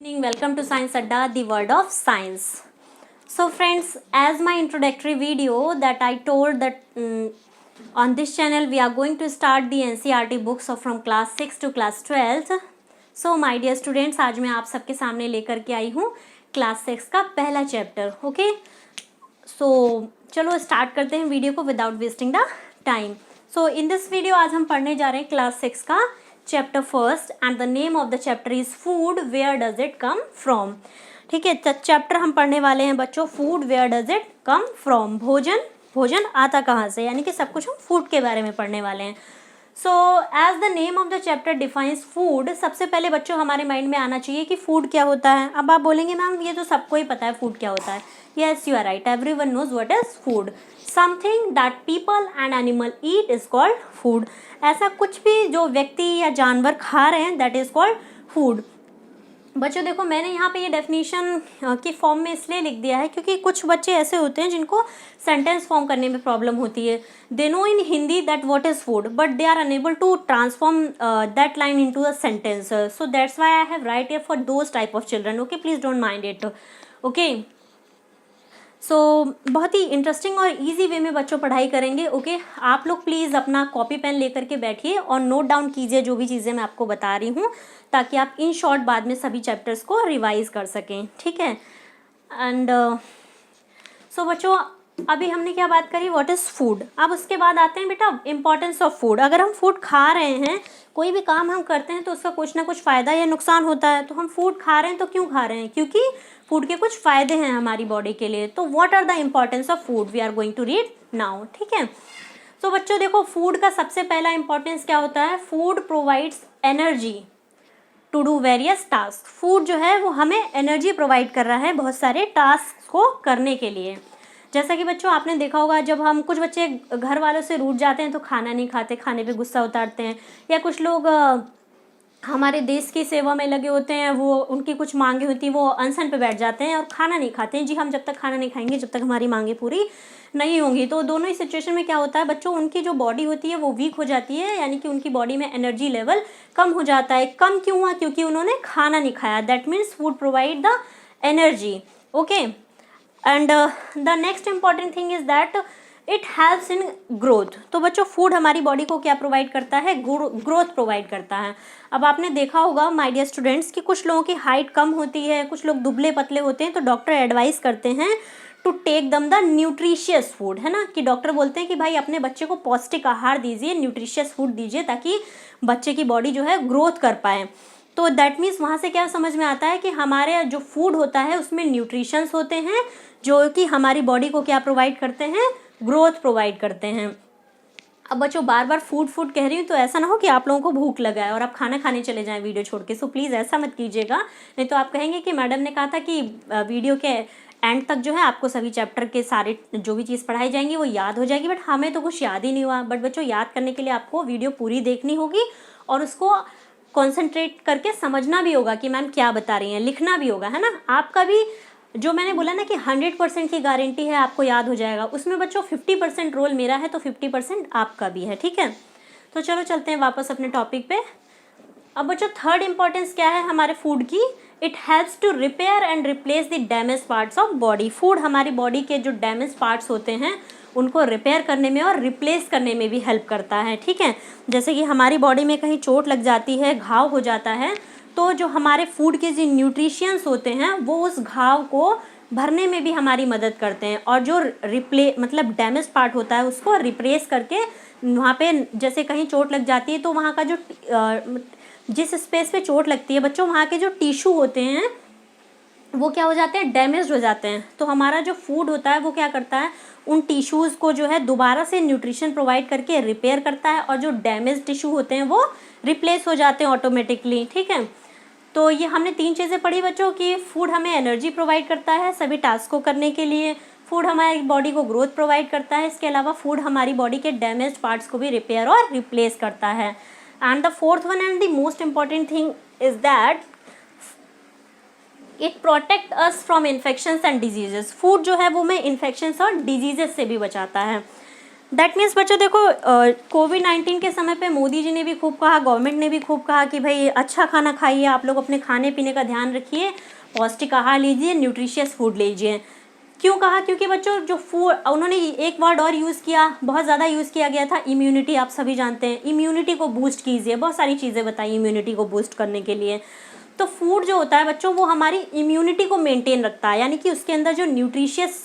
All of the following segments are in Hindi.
Welcome to Science Adda, the world of science. So friends, as my introductory video that I told that on this channel we are going to start the NCERT books from class 6 to class 12th. So my dear students, आज मैं आप सबके सामने लेकर के आई हूँ क्लास 6 का पहला चैप्टर. ओके, सो चलो स्टार्ट करते हैं वीडियो को without wasting the time. So in this video आज हम पढ़ने जा रहे हैं क्लास 6 का chapter first and the name of the chapter is food, where does it come from. ठीक है, चैप्टर हम पढ़ने वाले हैं बच्चों food, where does it come from. भोजन, भोजन आता कहाँ से, यानी कि सब कुछ हम फूड के बारे में पढ़ने वाले हैं. So as the name of the chapter defines food, सबसे पहले बच्चों हमारे माइंड में आना चाहिए कि फूड क्या होता है. अब आप बोलेंगे मैम ये तो सबको ही पता है फूड क्या होता है. Yes, you are right, everyone knows what is food. Something that people and animal eat is called food. ऐसा कुछ भी जो व्यक्ति या जानवर खा रहे हैं दैट इज कॉल्ड फूड. बच्चों देखो, मैंने यहाँ पे ये डेफिनेशन की फॉर्म में इसलिए लिख दिया है क्योंकि कुछ बच्चे ऐसे होते हैं जिनको सेंटेंस फॉर्म करने में प्रॉब्लम होती है. They know in Hindi that what is food but they are unable to transform that line into a sentence. So that's why I have write it for those type of children. Okay, please don't mind it. Okay, so बहुत ही इंटरेस्टिंग और इजी वे में बच्चों पढ़ाई करेंगे. ओके, आप लोग प्लीज़ अपना कॉपी पेन लेकर के बैठिए और नोट डाउन कीजिए जो भी चीज़ें मैं आपको बता रही हूँ, ताकि आप इन शॉर्ट बाद में सभी चैप्टर्स को रिवाइज कर सकें. ठीक है, एंड सो बच्चों अभी हमने क्या बात करी, व्हाट इज़ फूड. अब उसके बाद आते हैं बेटा इंपॉर्टेंस ऑफ फूड. अगर हम फूड खा रहे हैं, कोई भी काम हम करते हैं तो उसका कुछ ना कुछ फ़ायदा या नुकसान होता है. तो हम फूड खा रहे हैं तो क्यों खा रहे हैं, क्योंकि फूड के कुछ फ़ायदे हैं हमारी बॉडी के लिए. तो what are the importance of food we are going to read now. ठीक है, तो बच्चों देखो फूड का सबसे पहला इंपॉर्टेंस क्या होता है. Food provides energy to do various task. Food जो है वो हमें एनर्जी प्रोवाइड कर रहा है बहुत सारे टास्क को करने के लिए. जैसा कि बच्चों आपने देखा होगा, जब हम कुछ बच्चे घर वालों से रूठ जाते हैं तो खाना नहीं खाते, खाने पे गुस्सा उतारते हैं. या कुछ लोग हमारे देश की सेवा में लगे होते हैं, वो उनकी कुछ मांगे होती है, वो अनशन पे बैठ जाते हैं और खाना नहीं खाते हैं. जी हम जब तक खाना नहीं खाएंगे जब तक हमारी मांगे पूरी नहीं होंगी. तो दोनों ही सिचुएशन में क्या होता है बच्चों, उनकी जो बॉडी होती है वो वीक हो जाती है, यानी कि उनकी बॉडी में एनर्जी लेवल कम हो जाता है. कम क्यों हुआ, क्योंकि उन्होंने खाना नहीं खाया. That means food provide the energy. Okay, and the next important thing is that it helps in growth. तो बच्चों फूड हमारी बॉडी को क्या प्रोवाइड करता है, ग्रोथ प्रोवाइड करता है. अब आपने देखा होगा माय डियर स्टूडेंट्स कि कुछ लोगों की हाइट कम होती है, कुछ लोग दुबले पतले होते हैं, तो डॉक्टर एडवाइस करते हैं to take them the nutritious food. है ना, कि डॉक्टर बोलते हैं कि भाई अपने बच्चे को पौष्टिक आहार दीजिए, न्यूट्रिशियस फूड दीजिए, ताकि बच्चे की बॉडी जो है ग्रोथ कर पाए. तो दैट मीन्स वहाँ से क्या समझ में आता है कि हमारे जो फूड होता है उसमें न्यूट्रिशंस होते हैं जो कि हमारी बॉडी को क्या प्रोवाइड करते हैं, ग्रोथ प्रोवाइड करते हैं. अब बच्चों बार बार फूड फूड कह रही हूँ तो ऐसा ना हो कि आप लोगों को भूख लगा है और आप खाना खाने चले जाएं वीडियो छोड़ के. सो प्लीज़ ऐसा मत कीजिएगा, नहीं तो आप कहेंगे कि मैडम ने कहा था कि वीडियो के एंड तक जो है आपको सभी चैप्टर के सारे जो भी चीज़ पढ़ाई जाएंगी वो याद हो जाएगी. बट हमें तो कुछ याद ही नहीं हुआ. बट बच्चों याद करने के लिए आपको वीडियो पूरी देखनी होगी और उसको कॉन्सेंट्रेट करके समझना भी होगा कि मैम क्या बता रही हैं, लिखना भी होगा. है ना, आपका भी जो मैंने बोला ना कि 100% की गारंटी है आपको याद हो जाएगा, उसमें बच्चों 50% रोल मेरा है तो 50% आपका भी है. ठीक है, तो चलो चलते हैं वापस अपने टॉपिक पे. अब बच्चों थर्ड इंपॉर्टेंस क्या है हमारे फूड की, it helps to repair and replace the damage parts of body. Food हमारी बॉडी के जो डैमेज पार्ट्स होते हैं उनको रिपेयर करने में और रिप्लेस करने में भी हेल्प करता है. ठीक है, जैसे कि हमारी बॉडी में कहीं चोट लग जाती है, घाव हो जाता है, तो जो हमारे फूड के जो न्यूट्रिशियंस होते हैं वो उस घाव को भरने में भी हमारी मदद करते हैं. और जो मतलब डैमेज पार्ट होता है उसको रिप्लेस करके, वहाँ पे जैसे कहीं चोट लग जाती है तो वहाँ का जो जिस स्पेस पे चोट लगती है बच्चों, वहाँ के जो टिश्यू होते हैं वो क्या हो जाते हैं, डैमेज हो जाते हैं. तो हमारा जो फूड होता है वो क्या करता है, उन टिश्यूज़ को जो है दोबारा से न्यूट्रिशन प्रोवाइड करके रिपेयर करता है और जो डैमेज टिश्यू होते हैं वो रिप्लेस हो जाते हैं ऑटोमेटिकली. ठीक है, तो ये हमने 3 चीज़ें पढ़ी बच्चों कि फूड हमें एनर्जी प्रोवाइड करता है सभी टास्क को करने के लिए, फूड हमारी बॉडी को ग्रोथ प्रोवाइड करता है, इसके अलावा फूड हमारी बॉडी के डैमेज पार्ट्स को भी रिपेयर और रिप्लेस करता है. And the fourth one and the most important thing is that it protect us from infections and diseases. Food जो है वो हमें इन्फेक्शंस और डिजीजेस से भी बचाता है. दैट मीन्स बच्चों देखो, कोविड-19 के समय पे मोदी जी ने भी खूब कहा, गवर्नमेंट ने भी खूब कहा कि भाई अच्छा खाना खाइए, आप लोग अपने खाने पीने का ध्यान रखिए, पौष्टिक आहार लीजिए, न्यूट्रिशियस फूड लीजिए। क्यों कहा? क्योंकि बच्चों जो फूड, उन्होंने एक वर्ड और यूज़ किया, बहुत ज़्यादा यूज़ किया गया था, इम्यूनिटी। आप सभी जानते हैं, इम्यूनिटी को बूस्ट कीजिए, बहुत सारी चीज़ें बताई इम्यूनिटी को बूस्ट करने के लिए। तो फूड जो होता है बच्चों, वो हमारी इम्यूनिटी को मेंटेन रखता है, यानी कि उसके अंदर जो न्यूट्रिशियस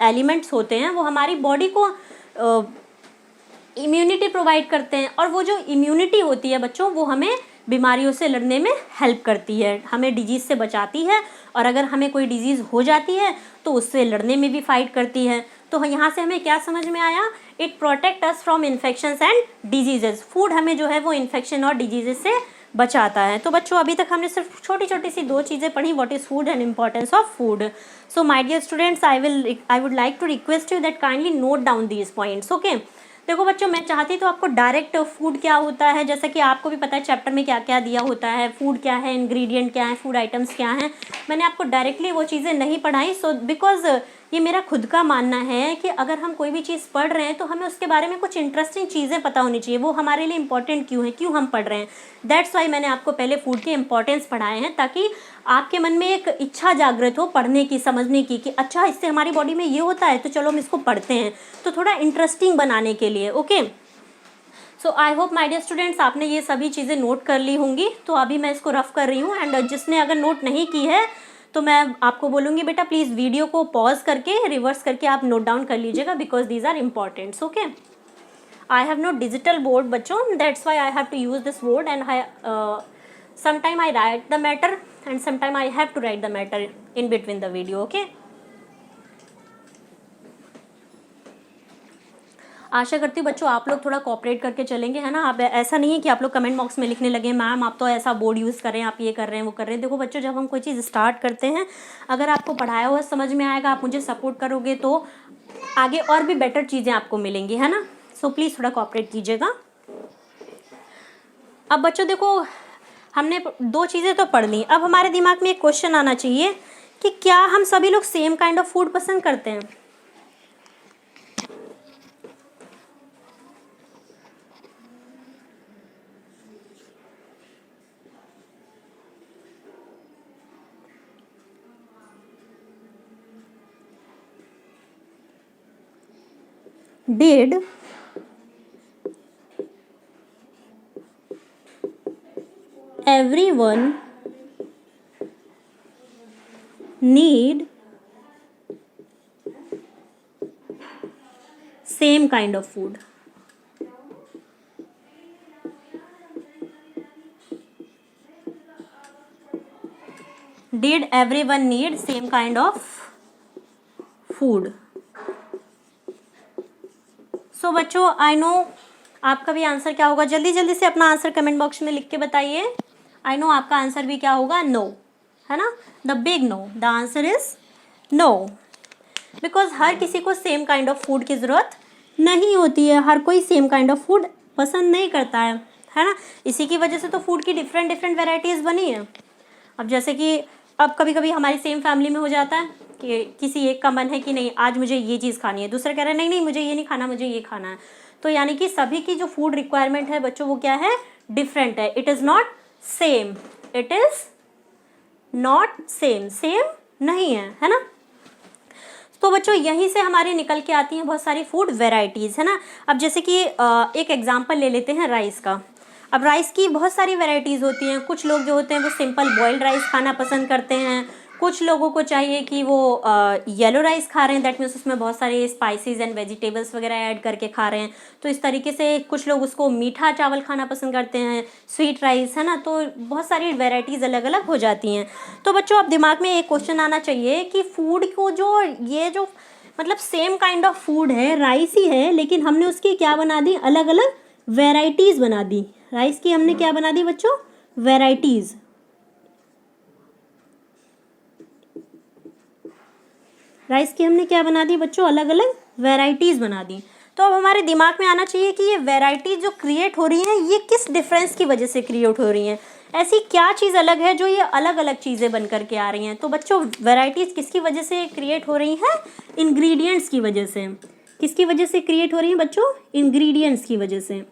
एलिमेंट्स होते हैं वो हमारी बॉडी को इम्यूनिटी प्रोवाइड करते हैं। और वो जो इम्यूनिटी होती है बच्चों, वो हमें बीमारियों से लड़ने में हेल्प करती है, हमें डिजीज़ से बचाती है, और अगर हमें कोई डिजीज़ हो जाती है तो उससे लड़ने में भी फाइट करती है। तो यहाँ से हमें क्या समझ में आया? It protect us from infections and diseases. Food हमें जो है वो इन्फेक्शन और डिजीजेस से बचाता है। तो बच्चों अभी तक हमने सिर्फ छोटी छोटी सी 2 चीज़ें पढ़ी, what is food and importance of food. So my dear students, I would like to request you that kindly note down these points. Okay, देखो बच्चों, मैं चाहती तो आपको डायरेक्ट फूड क्या होता है, जैसा कि आपको भी पता है चैप्टर में क्या क्या दिया होता है, फूड क्या है, इंग्रेडिएंट क्या है, फूड आइटम्स क्या हैं, मैंने आपको डायरेक्टली वो चीज़ें नहीं पढ़ाई। सो बिकॉज ये मेरा खुद का मानना है कि अगर हम कोई भी चीज़ पढ़ रहे हैं तो हमें उसके बारे में कुछ इंटरेस्टिंग चीज़ें पता होनी चाहिए, वो हमारे लिए इंपॉर्टेंट क्यों है, क्यों हम पढ़ रहे हैं। दैट्स वाई मैंने आपको पहले फूड के इंपॉर्टेंस पढ़ाए हैं, ताकि आपके मन में एक इच्छा जागृत हो पढ़ने की, समझने की, कि अच्छा इससे हमारी बॉडी में ये होता है तो चलो हम इसको पढ़ते हैं, तो थोड़ा इंटरेस्टिंग बनाने के लिए। Okay, so I hope my dear students, आपने ये सभी चीज़ें नोट कर ली होंगी। तो अभी मैं इसको रफ कर रही हूँ, एंड जिसने अगर नोट नहीं की है तो मैं आपको बोलूँगी बेटा प्लीज़ वीडियो को पॉज करके रिवर्स करके आप नोट डाउन कर लीजिएगा, because these are importants. Okay, I have no digital board बच्चों, that's why I have to use this board, and sometime I write the matter and sometime I have to write the matter in between the video. Okay, आशा करती हूँ बच्चों आप लोग थोड़ा कोऑपरेट करके चलेंगे, है ना। आप ऐसा नहीं है कि आप लोग कमेंट बॉक्स में लिखने लगे मैम आप तो ऐसा बोर्ड यूज़ कर रहे हैं, आप ये कर रहे हैं, वो कर रहे हैं। देखो बच्चों, जब हम कोई चीज़ स्टार्ट करते हैं, अगर आपको पढ़ाया हुआ समझ में आएगा, आप मुझे सपोर्ट करोगे तो आगे और भी बेटर चीज़ें आपको मिलेंगी, है ना। सो प्लीज़ थोड़ा कोऑपरेट कीजिएगा। अब बच्चों देखो, हमने 2 चीज़ें तो पढ़ ली, अब हमारे दिमाग में एक क्वेश्चन आना चाहिए कि क्या हम सभी लोग सेम काइंड ऑफ फूड पसंद करते हैं? Did everyone need same kind of food? Did everyone need same kind of food? सो बच्चों, आई नो आपका भी आंसर क्या होगा, जल्दी जल्दी से अपना आंसर कमेंट बॉक्स में लिख के बताइए। आई नो आपका आंसर भी क्या होगा, नो, है ना। The big no, the answer is no, because हर किसी को सेम काइंड ऑफ फूड की ज़रूरत नहीं होती है, हर कोई सेम काइंड ऑफ फूड पसंद नहीं करता है ना। इसी की वजह से तो फूड की डिफरेंट डिफरेंट वेराइटीज़ बनी है। अब जैसे कि अब कभी कभी हमारी सेम फैमिली में हो जाता है कि किसी एक का मन है कि नहीं आज मुझे ये चीज़ खानी है, दूसरा कह रहा है नहीं नहीं मुझे ये नहीं खाना, मुझे ये खाना है। तो यानी कि सभी की जो फूड रिक्वायरमेंट है बच्चों, वो क्या है, डिफरेंट है। It is not same, it is not same, same नहीं है ना। तो बच्चों यहीं से हमारी निकल के आती हैं बहुत सारी फूड वेराइटीज़, है ना। अब जैसे कि एक एग्जांपल ले लेते हैं राइस का। अब राइस की बहुत सारी वेराइटीज़ होती हैं। कुछ लोग जो होते हैं वो सिंपल बॉइल्ड राइस खाना पसंद करते हैं, कुछ लोगों को चाहिए कि वो येलो राइस खा रहे हैं, दैट मीन्स उसमें बहुत सारे स्पाइसेस एंड वेजिटेबल्स वगैरह ऐड करके खा रहे हैं। तो इस तरीके से कुछ लोग उसको मीठा चावल खाना पसंद करते हैं, स्वीट राइस, है ना। तो बहुत सारी वेराइटीज़ अलग अलग हो जाती हैं। तो बच्चों अब दिमाग में एक क्वेश्चन आना चाहिए कि फूड को जो ये जो मतलब सेम काइंड ऑफ फूड है, राइस ही है, लेकिन हमने उसकी क्या बना दी, अलग अलग वेराइटीज़ बना दी। राइस की हमने क्या बना दी बच्चों, वेराइटीज़। राइस की हमने क्या बना दी बच्चों, अलग अलग वेराइटीज़ बना दी। तो अब हमारे दिमाग में आना चाहिए कि ये वेराइटीज जो क्रिएट हो रही हैं ये किस डिफरेंस की वजह से क्रिएट हो रही हैं, ऐसी क्या चीज़ अलग है जो ये अलग अलग चीज़ें बन करके आ रही हैं। तो बच्चों वेराइटीज़ किसकी वजह से क्रिएट हो रही हैं, इंग्रेडिएंट्स की वजह से। किसकी वजह से क्रिएट हो रही हैं बच्चों? इंग्रेडिएंट्स की वजह से।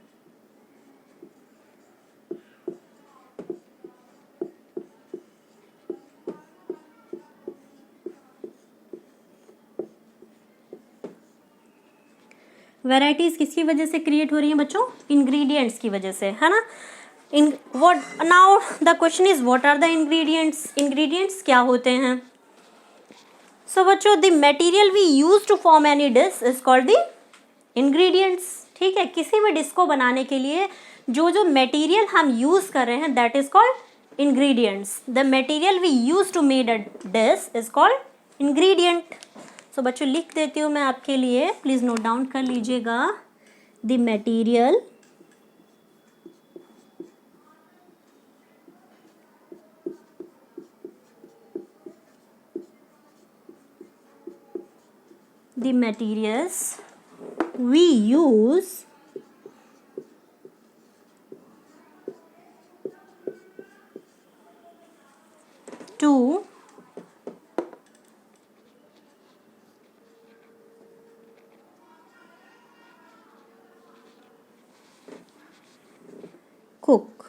वैरायटीज किसकी वजह से क्रिएट हो रही हैं बच्चों? इंग्रेडिएंट्स की वजह से, है ना। In what now the question is what are the ingredients? Ingredients क्या होते हैं? सो बच्चों the material we use to form any dish is called the ingredients. ठीक है, किसी भी डिश को बनाने के लिए जो जो मटेरियल हम यूज कर रहे हैं that is called ingredients. The material we use to made a dish is called ingredient. So बच्चों लिख देती हूँ मैं आपके लिए, प्लीज नोट डाउन कर लीजिएगा। The material the materials we use to cook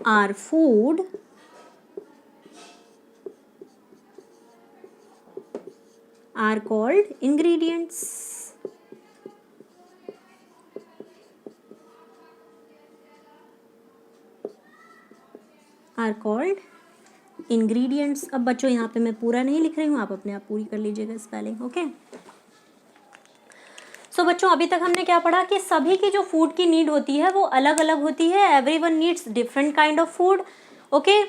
our food are called ingredients. Are called ingredients. अब बच्चों यहाँ पे मैं पूरा नहीं लिख रही हूँ, आप अपने आप पूरी कर लीजिएगा स्पेलिंग, ओके। सो बच्चों अभी तक हमने क्या पढ़ा कि सभी की जो फूड की नीड होती है वो अलग अलग होती है। Everyone needs different kind of food, okay.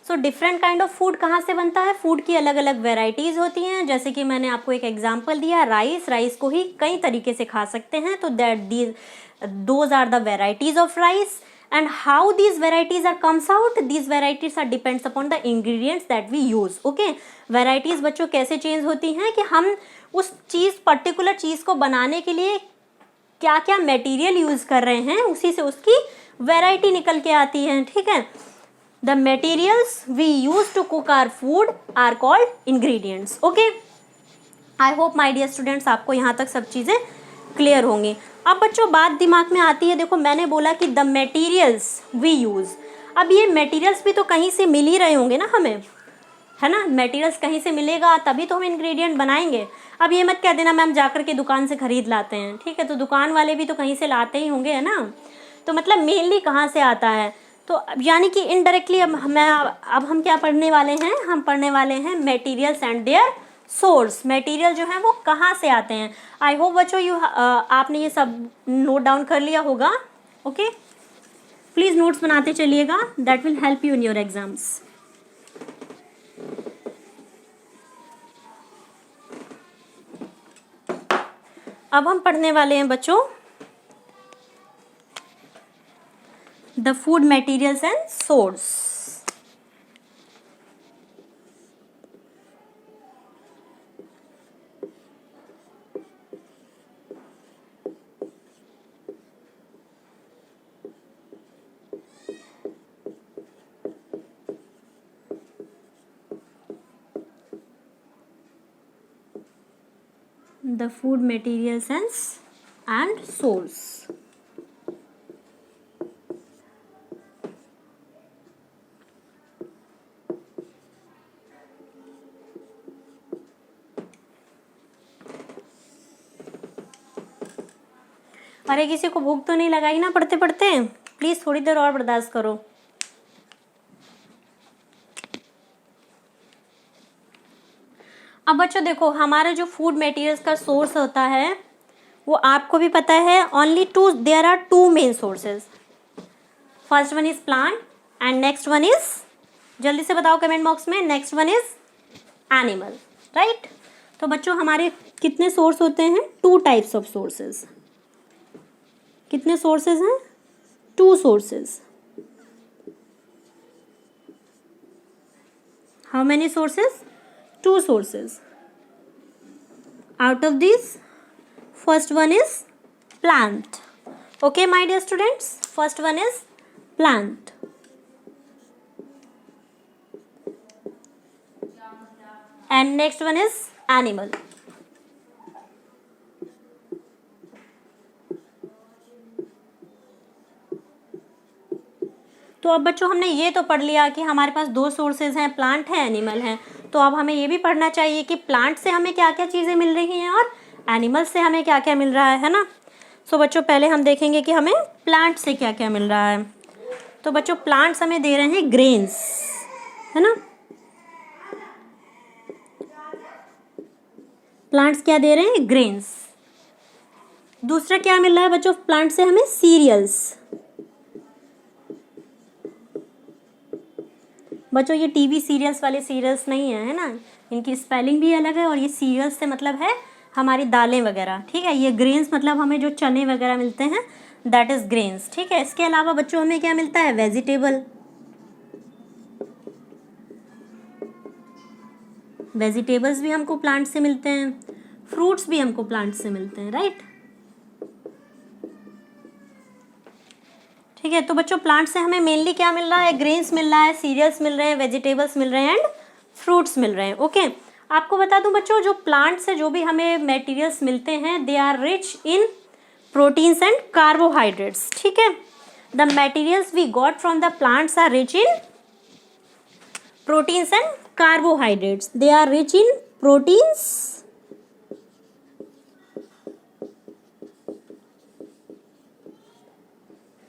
So different kind of food कहाँ से बनता है? फूड की अलग अलग वेराइटीज़ होती हैं। जैसे कि मैंने आपको एक एग्जांपल दिया, राइस को ही कई तरीके से खा सकते हैं, तो those are the varieties of rice. And how these varieties are comes out? These varieties are depends upon the ingredients that we use, okay. Varieties बच्चों कैसे चेंज होती हैं कि हम उस पर्टिकुलर चीज़ को बनाने के लिए क्या क्या मटेरियल यूज कर रहे हैं, उसी से उसकी वेराइटी निकल के आती है, ठीक है। The materials we use to cook our food are called ingredients. Okay? I hope my dear students आपको यहाँ तक सब चीज़ें क्लियर होंगी। अब बच्चों बात दिमाग में आती है, देखो मैंने बोला कि the materials we use। अब ये materials भी तो कहीं से मिल ही रहे होंगे ना हमें, है ना। materials कहीं से मिलेगा तभी तो हम ingredient बनाएंगे। अब ये मत कह देना मैम जाकर के दुकान से खरीद लाते हैं, ठीक है। तो दुकान वाले भी तो कहीं से लाते ही होंगे, है ना। तो मतलब मेनली कहाँ से आता है? तो यानी कि इनडायरेक्टली अब हम क्या पढ़ने वाले हैं? हम पढ़ने वाले हैं materials and their source. Material जो है वो कहाँ से आते हैं। आई होप बच्चों आपने ये सब नोट डाउन कर लिया होगा, ओके। प्लीज नोट्स बनाते चलिएगा, that will help you in your exams. अब हम पढ़ने वाले हैं बच्चों the food materials and source. The food materials and source. अरे किसी को भूख तो नहीं लगाई ना पढ़ते पढ़ते? प्लीज थोड़ी देर और बर्दाश्त करो। अब बच्चों देखो हमारा जो फूड मटेरियल्स का सोर्स होता है वो आपको भी पता है, only there are two main sources. First one is plant and next one is, जल्दी से बताओ कमेंट बॉक्स में, next one is animal, right. तो बच्चों हमारे कितने सोर्स होते हैं? Two types of sources. कितने सोर्सेज हैं? Two sources. How many sources? Two sources. out of these first one is plant, okay my dear students, first one is plant. and next one is animal. तो अब बच्चों हमने ये तो पढ़ लिया कि हमारे पास दो सोर्सेज हैं, प्लांट है, एनिमल है। तो अब हमें ये भी पढ़ना चाहिए कि प्लांट से हमें क्या क्या चीज़ें मिल रही हैं और एनिमल से हमें क्या क्या मिल रहा है ना। सो बच्चों पहले हम देखेंगे कि हमें प्लांट से क्या क्या मिल रहा है। तो बच्चों प्लांट्स हमें दे रहे हैं ग्रेन्स, है ना। प्लांट्स क्या दे रहे हैं? ग्रेन्स। दूसरा क्या मिल रहा है बच्चों प्लांट से हमें? सीरियल्स। बच्चों ये टीवी सीरियल्स वाले सीरियल्स नहीं है ना, इनकी स्पेलिंग भी अलग है और ये सीरियल्स से मतलब है हमारी दालें वगैरह, ठीक है। ये ग्रेन्स मतलब हमें जो चने वगैरह मिलते हैं, दैट इज ग्रेन्स, ठीक है। इसके अलावा बच्चों हमें क्या मिलता है? वेजिटेबल। वेजिटेबल्स भी हमको प्लांट से मिलते हैं, फ्रूट्स भी हमको प्लांट से मिलते हैं, राइट। ठीक है। तो बच्चों प्लांट से हमें मेनली क्या मिल रहा है? ग्रेन्स मिल रहा है, सीरियल्स मिल रहे हैं, वेजिटेबल्स मिल रहे हैं एंड फ्रूट्स मिल रहे हैं। ओके आपको बता दूं बच्चों, जो प्लांट से जो भी हमें मटेरियल्स मिलते हैं, they are rich in proteins and carbohydrates, ठीक है। The materials we got from the plants are rich in proteins and carbohydrates. They are rich in proteins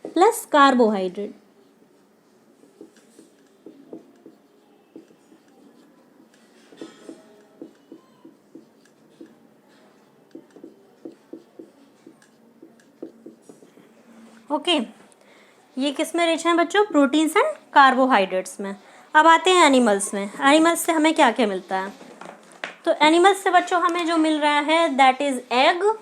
plus carbohydrate. Okay ये किस में रिच हैं बच्चों? प्रोटीन्स एंड कार्बोहाइड्रेट्स में। अब आते हैं एनिमल्स में। एनिमल्स से हमें क्या क्या मिलता है? तो एनिमल्स से बच्चों हमें जो मिल रहा है that is egg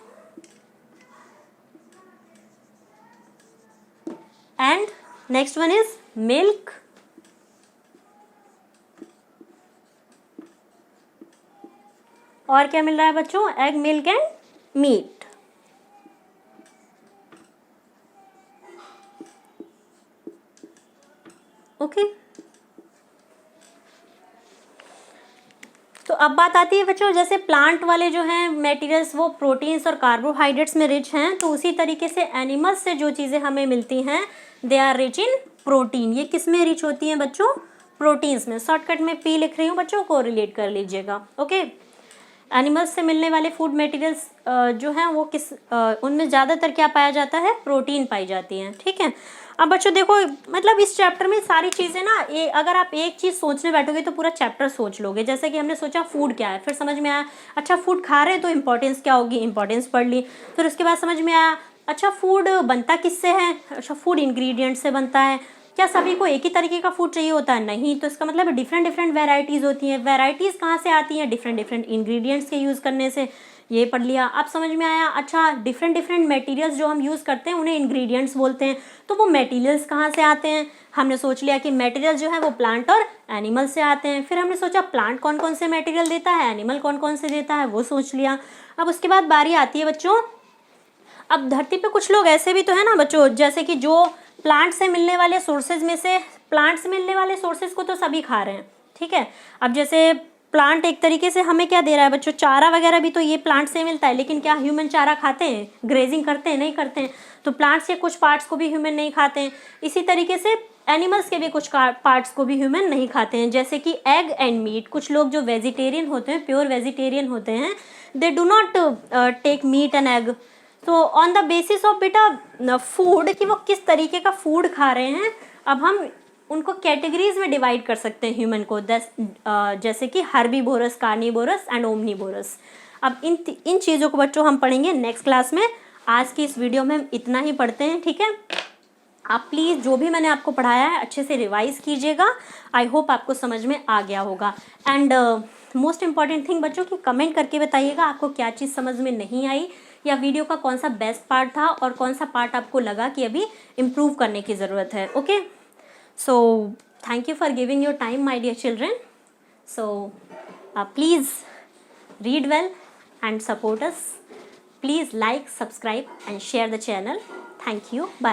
and next one is milk और क्या मिल रहा है बच्चों? Egg, milk and meat. Okay तो अब बात आती है बच्चों, जैसे प्लांट वाले जो हैं मटेरियल्स वो प्रोटीन्स और कार्बोहाइड्रेट्स में रिच हैं, तो उसी तरीके से एनिमल्स से जो चीज़ें हमें मिलती हैं they are rich in protein. ये किस में रिच होती हैं बच्चों? प्रोटीन्स में। शॉर्टकट में पी लिख रही हूँ बच्चों, को रिलेट कर लीजिएगा। ओके एनिमल्स से मिलने वाले फूड मटेरियल्स जो हैं वो उनमें ज़्यादातर क्या पाया जाता है? प्रोटीन पाई जाती हैं, ठीक है। अब बच्चों देखो मतलब इस चैप्टर में सारी चीज़ें ना अगर आप एक चीज़ सोचने बैठोगे तो पूरा चैप्टर सोच लोगे। जैसे कि हमने सोचा फूड क्या है, फिर समझ में आया अच्छा फूड खा रहे हैं तो इम्पोर्टेंस क्या होगी, इम्पोर्टेंस पढ़ ली। फिर उसके बाद समझ में आया अच्छा फूड बनता किससे है, अच्छा फूड इंग्रेडिएंट से बनता है। क्या सभी को एक ही तरीके का फूड चाहिए होता है? नहीं। तो इसका मतलब डिफरेंट डिफरेंट वेराइटीज़ होती हैं। वेराइटीज़ कहाँ से आती हैं? डिफरेंट डिफरेंट इंग्रेडिएंट्स के यूज़ करने से। ये पढ़ लिया। अब समझ में आया अच्छा डिफरेंट डिफरेंट मटेरियल्स जो हम यूज़ करते हैं उन्हें इंग्रेडिएंट्स बोलते हैं। तो वो मटेरियल्स कहाँ से आते हैं? हमने सोच लिया कि मटेरियल जो है वो प्लांट और एनिमल से आते हैं। फिर हमने सोचा प्लांट कौन कौन से मटेरियल देता है, एनिमल कौन कौन से देता है, वो सोच लिया। अब उसके बाद बारी आती है बच्चों, अब धरती पे कुछ लोग ऐसे भी तो है ना बच्चों, जैसे कि जो प्लांट से मिलने वाले सोर्सेज में से, प्लांट से मिलने वाले सोर्सेज को तो सभी खा रहे हैं, ठीक है। अब जैसे प्लांट एक तरीके से हमें क्या दे रहा है बच्चों? चारा वगैरह भी तो ये प्लांट से मिलता है, लेकिन क्या ह्यूमन चारा खाते हैं? ग्रेजिंग करते हैं? नहीं करते हैं। तो प्लांट्स के कुछ पार्ट्स को भी ह्यूमन नहीं खाते हैं। इसी तरीके से एनिमल्स के भी कुछ पार्ट्स को भी ह्यूमन नहीं खाते हैं, जैसे कि एग एंड मीट। कुछ लोग जो वेजिटेरियन होते हैं, प्योर वेजिटेरियन होते हैं, they do not take meat and egg. तो ऑन द बेसिस ऑफ बेटा फूड कि वो किस तरीके का फूड खा रहे हैं, अब हम उनको कैटेगरीज में डिवाइड कर सकते हैं ह्यूमन को, जैसे कि हर्बीवोरस, कार्निवोरस एंड ओमनीवोरस। अब इन चीज़ों को बच्चों हम पढ़ेंगे नेक्स्ट क्लास में। आज की इस वीडियो में हम इतना ही पढ़ते हैं, ठीक है। आप प्लीज़ जो भी मैंने आपको पढ़ाया है अच्छे से रिवाइज कीजिएगा। आई होप आपको समझ में आ गया होगा। एंड मोस्ट इम्पॉर्टेंट थिंग बच्चों कि कमेंट करके बताइएगा आपको क्या चीज़ समझ में नहीं आई, या वीडियो का कौन सा बेस्ट पार्ट था और कौन सा पार्ट आपको लगा कि अभी इम्प्रूव करने की ज़रूरत है। Okay so thank you for giving your time my dear children. So please read well and support us. Please like, subscribe and share the channel. Thank you. Bye.